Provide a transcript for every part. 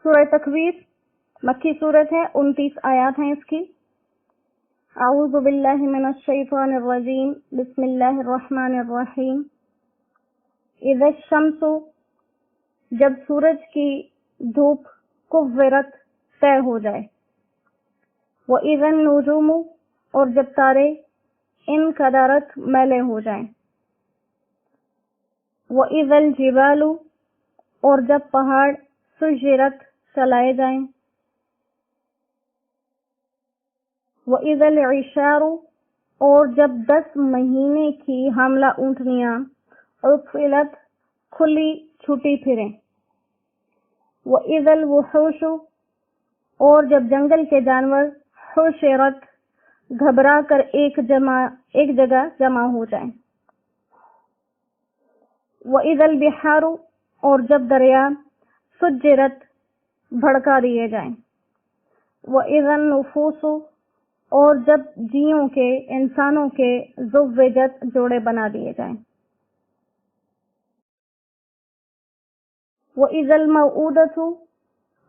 سورہ تکویر مکی صورت ہے، 29 آیات ہیں اس کی۔ اعوذ باللہ من الشیطان الرجیم، بسم اللہ الرحمن الرحیم۔ اذا الشمس، جب سورج کی دھوپ کورت طے ہو جائے، وَإِذَا النُّجُومُ، اور جب تارے انکدرت میلے ہو جائیں، وَإِذَا الْجِبَالُ، اور جب پہاڑ سُجِّرَت چلائے جائیں، وَإِذَا الْعِشَارُ، اور جب 10 مہینے کی حاملہ اونٹنیاں عُطِّلَت کھلی چھٹی پھریں، وَإِذَا الْوُحُوشُ، اور جب جنگل کے جانور حُشِرَت گھبرا کر ایک جگہ جمع ہو جائیں، وَإِذَا الْبِحَارُ، اور جب دریا سُجِّرَت بھڑکا دیے جائیں، وَإِذَا النُّفُوسُ، اور جب جیوں کے انسانوں کے زُوِّجَت جوڑے بنا دیے جائیں، وَإِذَا الْمَوْءُودَةُ،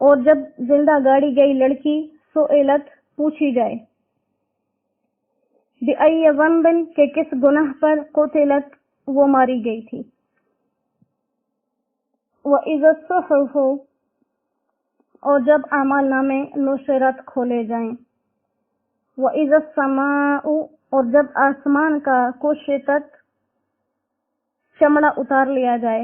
اور جب زندہ گاڑی گئی لڑکی سئلت پوچھی جائے، بِأَيِّ ذَنبٍ، کہ کس گناہ پر قُتِلَت وہ ماری گئی تھی، وَإِذَا الصُّحُفُ، اور جب اعمال نامے نشرت کھولے جائیں، وَإِذَا السَّمَاءُ، اور جب آسمان کا کشطت چمڑا اتار لیا جائے،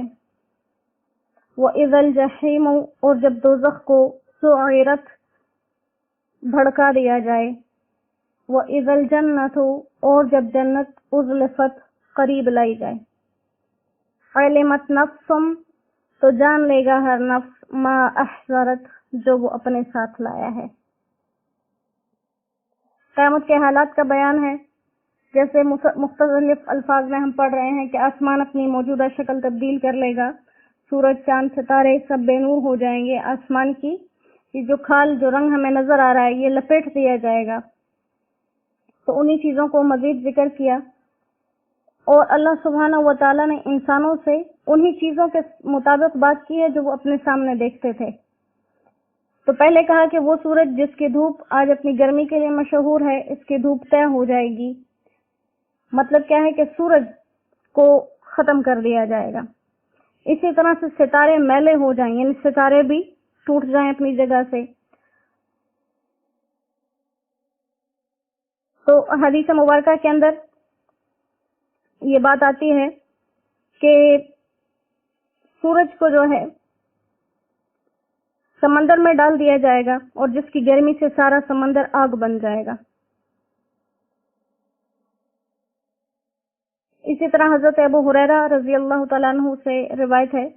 وَإِذَا الْجَحِيمُ، اور جب دوزخ کو سُعِرَت بھڑکا دیا جائے، وَإِذَا الْجَنَّةُ، اور جب جنت اُزلفت قریب لائی جائے، عَلِمَتْ نَفْسٌ، تو جان لے گا ہر نفس، ما احضرت، جو وہ اپنے ساتھ لایا ہے۔ قیامت کے حالات کا بیان ہے، جیسے مختلف الفاظ میں ہم پڑھ رہے ہیں کہ آسمان اپنی موجودہ شکل تبدیل کر لے گا، سورج چاند ستارے سب بے نور ہو جائیں گے، آسمان کی یہ جو کھال جو رنگ ہمیں نظر آ رہا ہے یہ لپیٹ دیا جائے گا۔ تو انہی چیزوں کو مزید ذکر کیا، اور اللہ سبحانہ و تعالیٰ نے انسانوں سے انہی چیزوں کے مطابق بات کی ہے جو وہ اپنے سامنے دیکھتے تھے۔ تو پہلے کہا کہ وہ سورج جس کی دھوپ آج اپنی گرمی کے لیے مشہور ہے، اس کی دھوپ طے ہو جائے گی۔ مطلب کیا ہے کہ سورج کو ختم کر دیا جائے گا۔ اسی طرح سے ستارے میلے ہو جائیں، یعنی ستارے بھی ٹوٹ جائیں اپنی جگہ سے۔ تو حدیث مبارکہ کے اندر یہ بات آتی ہے کہ سورج کو جو ہے سمندر میں ڈال دیا جائے گا، اور جس کی گرمی سے سارا سمندر آگ بن جائے گا۔ اسی طرح حضرت ابو ہریرہ رضی اللہ تعالیٰ عنہ سے روایت ہے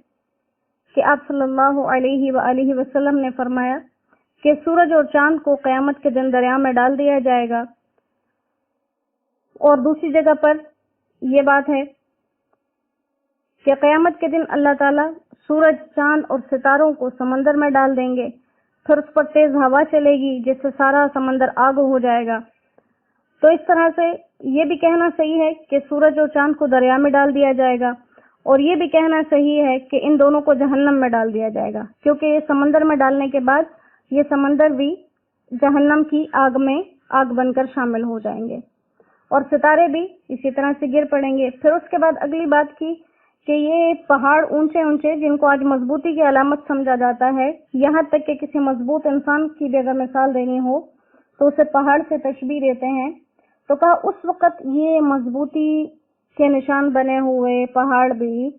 کہ آپ صلی اللہ علیہ وآلہ وسلم نے فرمایا کہ سورج اور چاند کو قیامت کے دن دریا میں ڈال دیا جائے گا۔ اور دوسری جگہ پر یہ بات ہے کہ قیامت کے دن اللہ تعالیٰ سورج، چاند اور ستاروں کو سمندر میں ڈال دیں گے، پھر اس پر تیز ہوا چلے گی جس سے سارا سمندر آگ ہو جائے گا۔ تو اس طرح سے یہ بھی کہنا صحیح ہے کہ سورج اور چاند کو دریا میں ڈال دیا جائے گا، اور یہ بھی کہنا صحیح ہے کہ ان دونوں کو جہنم میں ڈال دیا جائے گا، کیونکہ یہ سمندر میں ڈالنے کے بعد یہ سمندر بھی جہنم کی آگ میں آگ بن کر شامل ہو جائیں گے، اور ستارے بھی اسی طرح سے گر پڑیں گے۔ پھر اس کے بعد اگلی بات کی کہ یہ پہاڑ اونچے اونچے جن کو آج مضبوطی کی علامت سمجھا جاتا ہے، یہاں تک کہ کسی مضبوط انسان کی بھی اگر مثال دینی ہو تو اسے پہاڑ سے تشبیہ دیتے ہیں، تو کہا اس وقت یہ مضبوطی کے نشان بنے ہوئے پہاڑ بھی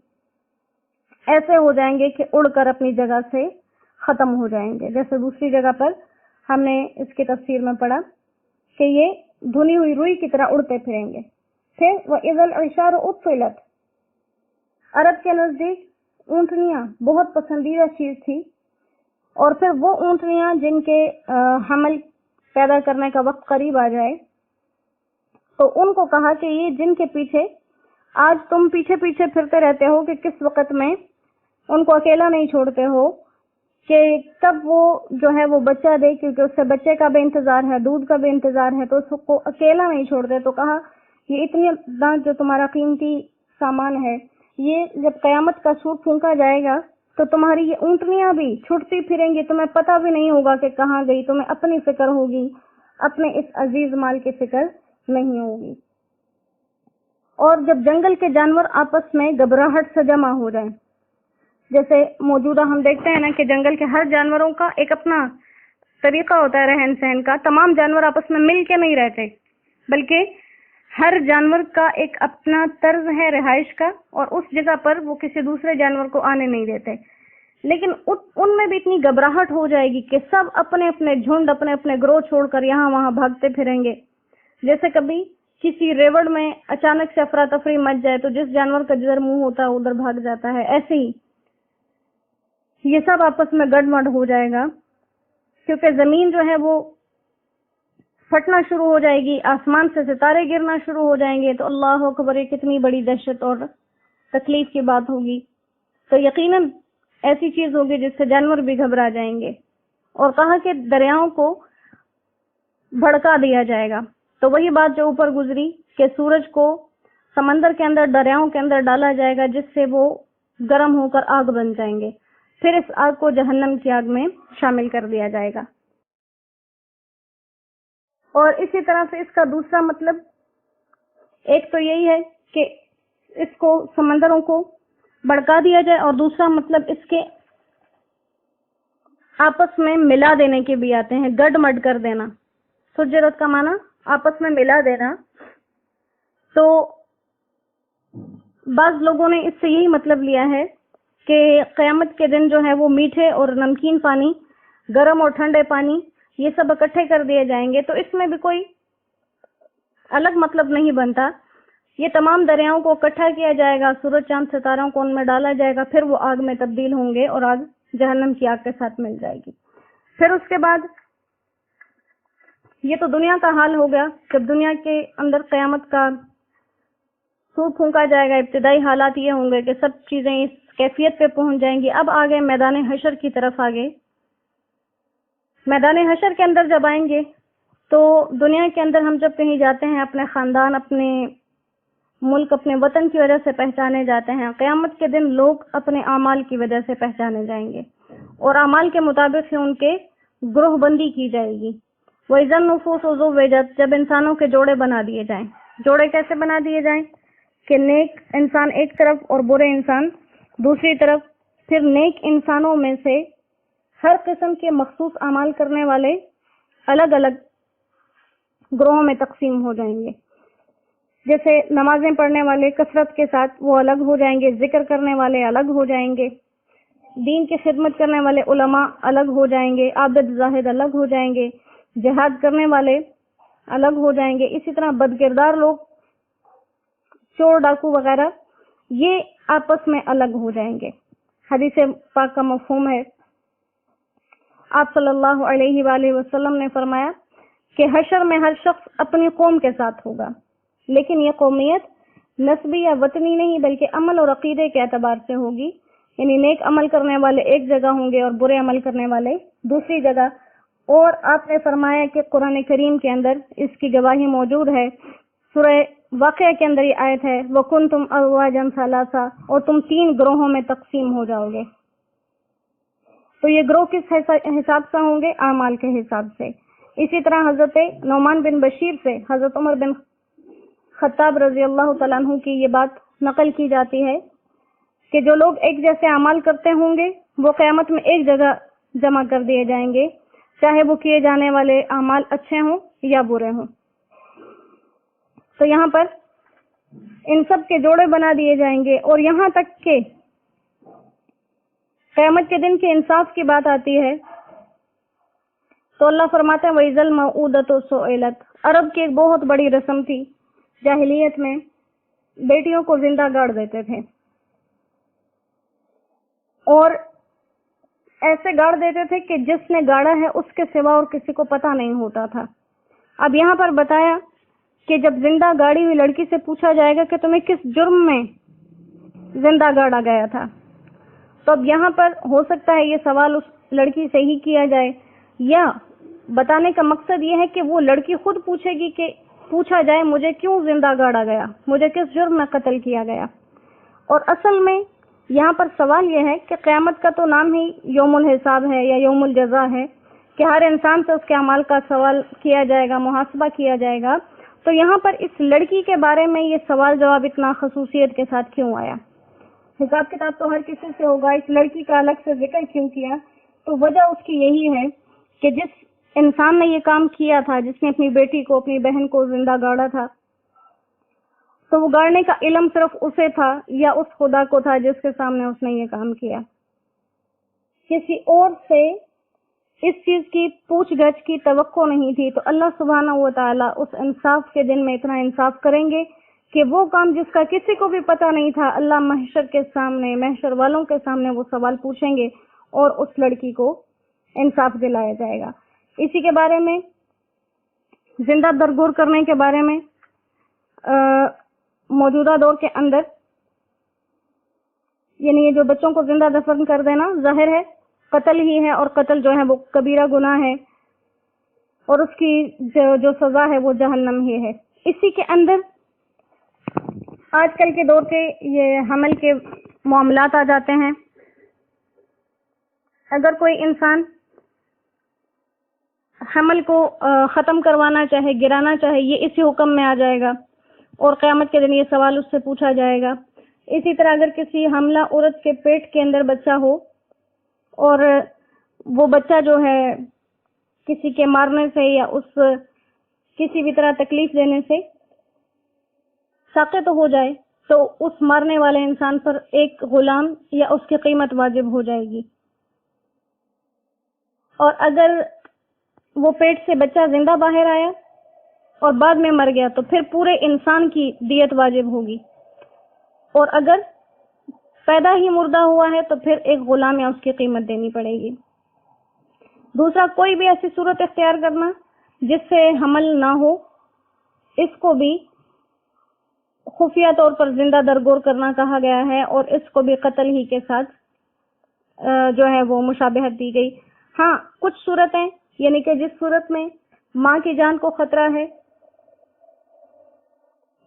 ایسے ہو جائیں گے کہ اڑ کر اپنی جگہ سے ختم ہو جائیں گے۔ جیسے دوسری جگہ پر ہم نے اس کی تفسیر میں پڑھا کہ یہ دھنی ہوئی روئی کی طرح اڑتے پھریں گے۔ پھر وَإِذَا الْعِشَارُ عُطِّلَتْ، عرب کے نزدیک اونٹنیاں بہت پسندیدہ چیز تھی، اور پھر وہ اونٹنیاں جن کے حمل پیدا کرنے کا وقت قریب آ جائے تو ان کو کہا کہ یہ جن کے پیچھے آج تم پیچھے پیچھے پھرتے رہتے ہو کہ کس وقت میں ان کو اکیلا نہیں چھوڑتے ہو، کہ کب وہ جو ہے وہ بچہ دے، کیونکہ اس سے بچے کا بھی انتظار ہے، دودھ کا بھی انتظار ہے، تو اس کو اکیلا نہیں چھوڑتے۔ تو کہا یہ اتنا جو تمہارا قیمتی سامان ہے، یہ جب قیامت کا سور پھونکا جائے گا تو تمہاری یہ اونٹنیاں بھی چھٹتی پھریں گی، تمہیں پتہ بھی نہیں ہوگا کہ کہاں گئی، تمہیں اپنی فکر ہوگی، اپنے اس عزیز مال کی فکر نہیں ہوگی۔ اور جب جنگل کے جانور آپس میں گھبراہٹ سے جمع ہو جائیں، جیسے موجودہ ہم دیکھتے ہیں نا کہ جنگل کے ہر جانوروں کا ایک اپنا طریقہ ہوتا ہے رہن سہن کا، تمام جانور آپس میں مل کے نہیں رہتے، بلکہ ہر جانور کا ایک اپنا طرز ہے رہائش کا، اور اس جگہ پر وہ کسی دوسرے جانور کو آنے نہیں دیتے۔ لیکن ان میں بھی اتنی گھبراہٹ ہو جائے گی کہ سب اپنے اپنے جھنڈ، اپنے اپنے گروہ چھوڑ کر یہاں وہاں بھاگتے پھریں گے۔ جیسے کبھی کسی ریوڑ میں اچانک سے افراتفری مچ جائے تو جس جانور کا جدھر منہ ہوتا ہے ادھر بھاگ جاتا ہے، ایسے ہی یہ سب آپس میں گڑبڑ ہو جائے گا، کیونکہ زمین جو ہے وہ پھٹنا شروع ہو جائے گی، آسمان سے ستارے گرنا شروع ہو جائیں گے۔ تو اللہ اکبر، یہ کتنی بڑی دہشت اور تکلیف کی بات ہوگی۔ تو یقیناً ایسی چیز ہوگی جس سے جانور بھی گھبرا جائیں گے۔ اور کہا کہ دریاؤں کو بھڑکا دیا جائے گا، تو وہی بات جو اوپر گزری کہ سورج کو سمندر کے اندر دریاؤں کے اندر ڈالا جائے گا، جس سے وہ گرم ہو کر آگ بن جائیں گے، پھر اس آگ کو جہنم کی آگ میں شامل کر دیا جائے گا۔ اور اسی طرح سے اس کا دوسرا مطلب ایک تو یہی ہے کہ اس کو سمندروں کو بھڑکا دیا جائے، اور دوسرا مطلب اس کے آپس میں ملا دینے کے بھی آتے ہیں، گڈ مڈ کر دینا۔ سجرت کا معنی آپس میں ملا دینا۔ تو بعض لوگوں نے اس سے یہی مطلب لیا ہے کہ قیامت کے دن جو ہے وہ میٹھے اور نمکین پانی، گرم اور ٹھنڈے پانی، یہ سب اکٹھے کر دیے جائیں گے۔ تو اس میں بھی کوئی الگ مطلب نہیں بنتا، یہ تمام دریاؤں کو اکٹھا کیا جائے گا، سورج چاند ستاروں کو ان میں ڈالا جائے گا، پھر وہ آگ میں تبدیل ہوں گے اور آگ جہنم کی آگ کے ساتھ مل جائے گی۔ پھر اس کے بعد یہ تو دنیا کا حال ہو گیا، جب دنیا کے اندر قیامت کا سور پھونکا جائے گا، ابتدائی حالات یہ ہوں گے کہ سب چیزیں اس کیفیت پہ پہنچ جائیں گی۔ اب آگے میدان حشر کی طرف آگے، میدان حشر کے اندر جب آئیں گے تو دنیا کے اندر ہم جب کہیں جاتے ہیں اپنے خاندان، اپنے ملک، اپنے وطن کی وجہ سے پہچانے جاتے ہیں، قیامت کے دن لوگ اپنے اعمال کی وجہ سے پہچانے جائیں گے، اور اعمال کے مطابق سے ان کے گروہ بندی کی جائے گی۔ وَإِذَا النُّفُوسُ زُوِّجَتْ، جب انسانوں کے جوڑے بنا دیے جائیں۔ جوڑے کیسے بنا دیے جائیں کہ نیک انسان ایک طرف اور برے انسان دوسری طرف، پھر نیک انسانوں میں سے ہر قسم کے مخصوص اعمال کرنے والے الگ الگ گروہوں میں تقسیم ہو جائیں گے۔ جیسے نمازیں پڑھنے والے کثرت کے ساتھ وہ الگ ہو جائیں گے، ذکر کرنے والے الگ ہو جائیں گے، دین کی خدمت کرنے والے علماء الگ ہو جائیں گے، عابد زاہد الگ ہو جائیں گے، جہاد کرنے والے الگ ہو جائیں گے۔ اسی طرح بد کردار لوگ، چور ڈاکو وغیرہ، یہ آپس میں الگ ہو جائیں گے۔ حدیث پاک کا مفہوم ہے، آپ صلی اللہ علیہ وآلہ وسلم نے فرمایا کہ حشر میں ہر شخص اپنی قوم کے ساتھ ہوگا، لیکن یہ قومیت نسبی یا وطنی نہیں بلکہ عمل اور عقیدے کے اعتبار سے ہوگی، یعنی نیک عمل کرنے والے ایک جگہ ہوں گے اور برے عمل کرنے والے دوسری جگہ۔ اور آپ نے فرمایا کہ قرآن کریم کے اندر اس کی گواہی موجود ہے، سورہ واقعہ کے اندر یہ آیت ہے، وَكُنْتُمْ أَزْوَاجًا ثَلَاثًا، اور تم 3 گروہوں میں تقسیم ہو جاؤ گے۔ تو یہ گروہ کس حساب سے ہوں گے؟ اعمال کے حساب سے۔ اسی طرح حضرت نعمان بن بشیر سے حضرت عمر بن خطاب رضی اللہ تعالیٰ عنہ کی یہ بات نقل کی جاتی ہے کہ جو لوگ ایک جیسے اعمال کرتے ہوں گے وہ قیامت میں ایک جگہ جمع کر دیے جائیں گے، چاہے وہ کیے جانے والے اعمال اچھے ہوں یا برے ہوں۔ تو یہاں پر ان سب کے جوڑے بنا دیے جائیں گے، اور یہاں تک کہ قیامت کے دن کے انصاف کی بات آتی ہے تو اللہ فرماتے ہیں وَإِذَا الْمَوْءُودَةُ سُئِلَتْ۔ عرب کی ایک بہت بڑی رسم تھی، جاہلیت میں بیٹیوں کو زندہ گاڑ دیتے تھے، اور ایسے گاڑ دیتے تھے کہ جس نے گاڑا ہے اس کے سوا اور کسی کو پتہ نہیں ہوتا تھا۔ اب یہاں پر بتایا کہ جب زندہ گاڑی ہوئی لڑکی سے پوچھا جائے گا کہ تمہیں کس جرم میں زندہ گاڑا گیا تھا، تو اب یہاں پر ہو سکتا ہے یہ سوال اس لڑکی سے ہی کیا جائے، یا بتانے کا مقصد یہ ہے کہ وہ لڑکی خود پوچھے گی کہ پوچھا جائے مجھے کیوں زندہ گاڑا گیا، مجھے کس جرم میں قتل کیا گیا۔ اور اصل میں یہاں پر سوال یہ ہے کہ قیامت کا تو نام ہی یوم الحساب ہے یا یوم الجزا ہے کہ ہر انسان سے اس کے اعمال کا سوال کیا جائے گا، محاسبہ کیا جائے گا، تو یہاں پر اس لڑکی کے بارے میں یہ سوال جواب اتنا خصوصیت کے ساتھ کیوں آیا؟ حساب کتاب تو ہر کسی سے ہوگا، اس لڑکی کا الگ سے ذکر کیوں کیا؟ تو وجہ اس کی یہی ہے کہ جس انسان نے یہ کام کیا تھا، جس نے اپنی بیٹی کو، اپنی بہن کو زندہ گاڑا تھا، تو وہ گاڑنے کا علم صرف اسے تھا یا اس خدا کو تھا جس کے سامنے اس نے یہ کام کیا؟ کسی اور سے اس چیز کی پوچھ گچھ کی توقع نہیں تھی، تو اللہ سبحانہ و تعالیٰ اس انصاف کے دن میں اتنا انصاف کریں گے کہ وہ کام جس کا کسی کو بھی پتہ نہیں تھا، اللہ محشر کے سامنے، محشر والوں کے سامنے وہ سوال پوچھیں گے اور اس لڑکی کو انصاف دلایا جائے گا۔ اسی کے بارے میں، زندہ درگور کرنے کے بارے میں، موجودہ دور کے اندر یعنی یہ جو بچوں کو زندہ دفن کر دینا ظاہر ہے قتل ہی ہے، اور قتل جو ہے وہ کبیرہ گناہ ہے اور اس کی جو سزا ہے وہ جہنم ہی ہے۔ اسی کے اندر آج کل کے دور کے یہ حمل کے معاملات آ جاتے ہیں۔ اگر کوئی انسان حمل کو ختم کروانا چاہے، گرانا چاہے، یہ اسی حکم میں آ جائے گا اور قیامت کے دن یہ سوال اس سے پوچھا جائے گا۔ اسی طرح اگر کسی حاملہ عورت کے پیٹ کے اندر بچہ ہو اور وہ بچہ جو ہے کسی کے مارنے سے یا اس کسی بھی طرح تکلیف دینے سے ساقط ہو جائے، تو اس مارنے والے انسان پر ایک غلام یا اس کی قیمت واجب ہو جائے گی، اور اگر وہ پیٹ سے بچہ زندہ باہر آیا اور بعد میں مر گیا تو پھر پورے انسان کی دیت واجب ہوگی، اور اگر پیدا ہی مردہ ہوا ہے تو پھر ایک غلام یا اس کی قیمت دینی پڑے گی۔ دوسرا، کوئی بھی ایسی صورت اختیار کرنا جس سے حمل نہ ہو، اس کو بھی خفیہ طور پر زندہ درگور کرنا کہا گیا ہے، اور اس کو بھی قتل ہی کے ساتھ جو ہے وہ مشابہت دی گئی۔ ہاں، کچھ صورتیں یعنی کہ جس صورت میں ماں کی جان کو خطرہ ہے،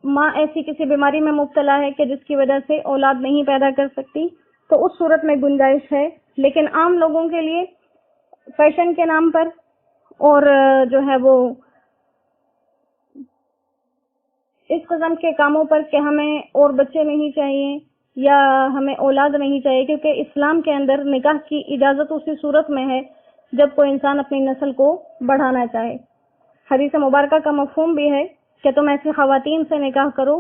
ماں ایسی کسی بیماری میں مبتلا ہے کہ جس کی وجہ سے اولاد نہیں پیدا کر سکتی، تو اس صورت میں گنجائش ہے، لیکن عام لوگوں کے لیے فیشن کے نام پر اور جو ہے وہ اس قسم کے کاموں پر کہ ہمیں اور بچے نہیں چاہیے یا ہمیں اولاد نہیں چاہیے، کیونکہ اسلام کے اندر نکاح کی اجازت اسی صورت میں ہے جب کوئی انسان اپنی نسل کو بڑھانا چاہے۔ حدیث مبارکہ کا مفہوم بھی ہے کہ تم ایسی خواتین سے نکاح کرو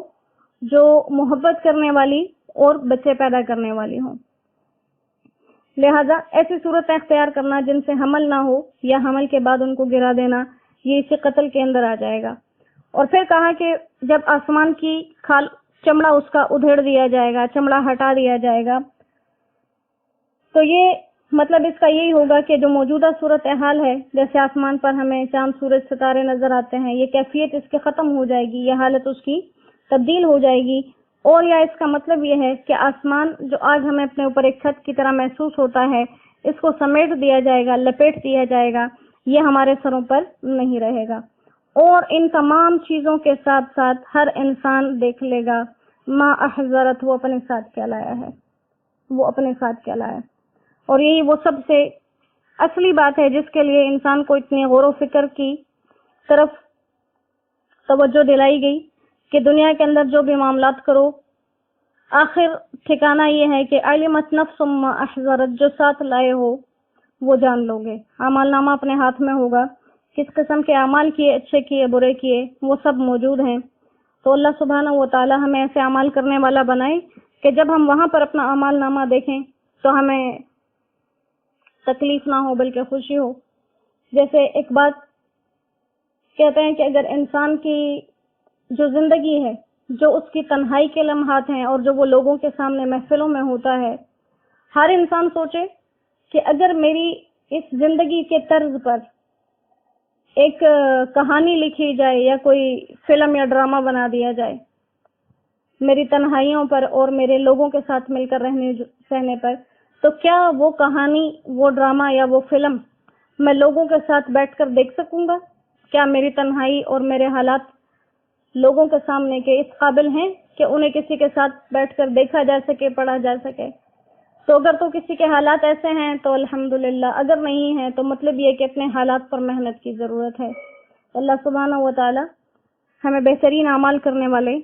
جو محبت کرنے والی اور بچے پیدا کرنے والی ہوں۔ لہذا ایسی صورتیں اختیار کرنا جن سے حمل نہ ہو یا حمل کے بعد ان کو گرا دینا، یہ اسی قتل کے اندر آ جائے گا۔ اور پھر کہا کہ جب آسمان کی کھال چمڑا اس کا ادھیڑ دیا جائے گا، چمڑا ہٹا دیا جائے گا، تو یہ مطلب اس کا یہی ہوگا کہ جو موجودہ صورتحال ہے، جیسے آسمان پر ہمیں چاند، سورج، ستارے نظر آتے ہیں، یہ کیفیت اس کے ختم ہو جائے گی، یہ حالت اس کی تبدیل ہو جائے گی۔ اور یا اس کا مطلب یہ ہے کہ آسمان جو آج ہمیں اپنے اوپر ایک چھت کی طرح محسوس ہوتا ہے، اس کو سمیٹ دیا جائے گا، لپیٹ دیا جائے گا، یہ ہمارے سروں پر نہیں رہے گا۔ اور ان تمام چیزوں کے ساتھ ساتھ ہر انسان دیکھ لے گا ما احضرت، وہ اپنے ساتھ کیا لایا ہے، وہ اپنے ساتھ کیا لایا ہے۔ اور یہی وہ سب سے اصلی بات ہے جس کے لیے انسان کو اتنی غور و فکر کی طرف توجہ دلائی گئی کہ دنیا کے اندر جو بھی معاملات کرو، آخر ٹھکانہ یہ ہے کہ علمت نفس ما احضرت، جو ساتھ لائے ہو وہ جان لو گے۔ اعمال نامہ اپنے ہاتھ میں ہوگا، کس قسم کے اعمال کیے، اچھے کیے، برے کیے، وہ سب موجود ہیں۔ تو اللہ سبحانہ و تعالی ہمیں ایسے اعمال کرنے والا بنائے کہ جب ہم وہاں پر اپنا اعمال نامہ دیکھیں تو ہمیں تکلیف نہ ہو بلکہ خوشی ہو۔ جیسے ایک بات کہتے ہیں کہ اگر انسان کی جو زندگی ہے، جو اس کی تنہائی کے لمحات ہیں اور جو وہ لوگوں کے سامنے محفلوں میں ہوتا ہے، ہر انسان سوچے کہ اگر میری اس زندگی کے طرز پر ایک کہانی لکھی جائے یا کوئی فلم یا ڈرامہ بنا دیا جائے میری تنہائیوں پر اور میرے لوگوں کے ساتھ مل کر رہنے سہنے پر، تو کیا وہ کہانی، وہ ڈرامہ یا وہ فلم میں لوگوں کے ساتھ بیٹھ کر دیکھ سکوں گا؟ کیا میری تنہائی اور میرے حالات لوگوں کے سامنے کے اس قابل ہیں کہ انہیں کسی کے ساتھ بیٹھ کر دیکھا جا سکے، پڑھا جا سکے؟ تو اگر تو کسی کے حالات ایسے ہیں تو الحمدللہ، اگر نہیں ہیں تو مطلب یہ کہ اپنے حالات پر محنت کی ضرورت ہے۔ اللہ سبحانہ و تعالی ہمیں بہترین اعمال کرنے والے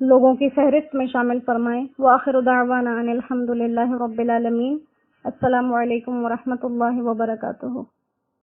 لوگوں کی فہرست میں شامل فرمائیں۔ وآخر دعوانا ان الحمدللہ رب العالمین۔ السلام علیکم ورحمۃ اللہ وبرکاتہ۔